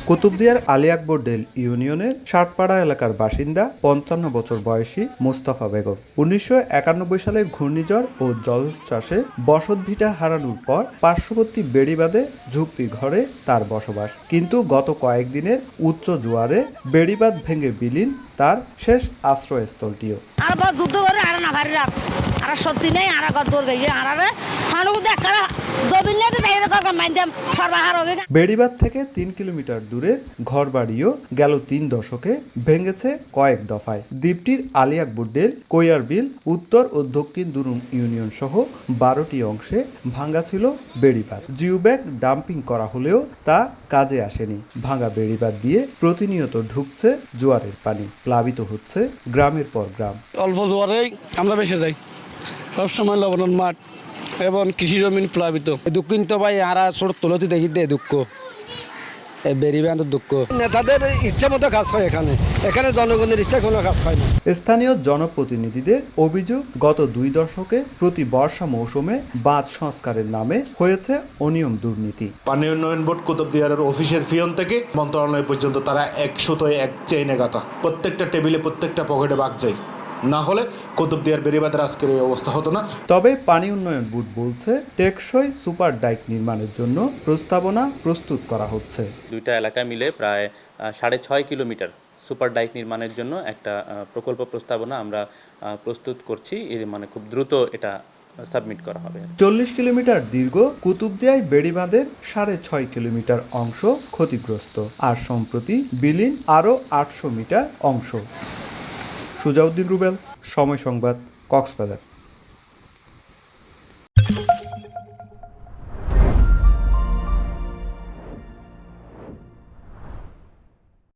কুতুবদিয়ার Ali Akbar del ইউনিয়নের ষাটপাড়া এলাকার বাসিন্দা ৫৫ বছর বয়সী মোস্তফা বেগম ১৯৯১ সালের ঘূর্ণিঝড় ও জলোচ্ছ্বাসে বসতভিটা হারানোর পর পার্শ্ববর্তী বেড়িবাঁধে ঝুপড়ি ঘরে তার বসবাস। কিন্তু গত কয়েকদিনের উচ্চ জোয়ারে বেড়িবাঁধ ভেঙে বিলীন তার শেষ আশ্রয়স্থলটিও। বেড়িবাঁধ থেকে ৩ কিলোমিটার দূরে ঘরবাড়িও গেল ৩ দশকে ভেঙেছে কয়েক দফায়। দ্বীপটির আলী আকবর ডেল, কৈয়ারবিল, উত্তর ও দক্ষিণ দুরুং ইউনিয়ন সহ ১২টি অংশে ভাঙা ছিল বেড়িবাঁধ। জিওব্যাগ ডাম্পিং করা হলেও তা কাজে আসেনি। ভাঙা বেড়িবাঁধ দিয়ে প্রতিনিয়ত ঢুকছে জোয়ারের পানি, প্লাবিত হচ্ছে গ্রামের পর গ্রাম। অল্প জোয়ারেই আমরা বেসে যাই, সবসময় লবণ মাঠ এবং কৃষি জমিন প্লাবিত। দুঃখ কিন্তু ভাই আরা ছোট তুলতে দেখি দে দুঃখ, এই বেরিবান্ধের দুঃখ। নেতাদের ইচ্ছা মতো কাজ হয়, এখানে জনগণের ইচ্ছা কোনো কাজ হয় না। স্থানীয় জনপ্রতিনিধিদের অভিযোগ, গত ২ দশকে প্রতি বর্ষা মৌসুমে বাঁধ সংস্কারের নামে হয়েছে অনিয়ম, দুর্নীতি। পানি উন্নয়ন বোর্ড কুতুবদিয়ার অফিসের পিয়ন থেকে মন্ত্রণালয় পর্যন্ত তারা এক সুতোয় এক চেইনে গাঁথা। প্রত্যেকটা টেবিলে, প্রত্যেকটা পকেটে বাঘ যায়, না হলে কুতুবদিয়ার বেড়িবাঁধের আজকের এই অবস্থা হতো না। তবে পানি উন্নয়ন বোর্ড বলছে টেকসই সুপার ডাইক নির্মাণের জন্য প্রস্তাবনা প্রস্তুত করা হচ্ছে। দুইটা এলাকা মিলে প্রায় ৬.৫ কিলোমিটার সুপার ডাইক নির্মাণের জন্য একটা প্রকল্প প্রস্তাবনা আমরা প্রস্তুত করছি। মানে খুব দ্রুত এটা সাবমিট করা হবে। ৪০ কিলোমিটার দীর্ঘ কুতুবদিয়ায় বেড়িবাঁধের ৬.৫ কিলোমিটার অংশ ক্ষতিগ্রস্ত, আর সম্প্রতি বিলীন আরও ৮০০ মিটার অংশ। সুজাউদ্দিন রুবেল, সময় সংবাদ, কক্সবাজার।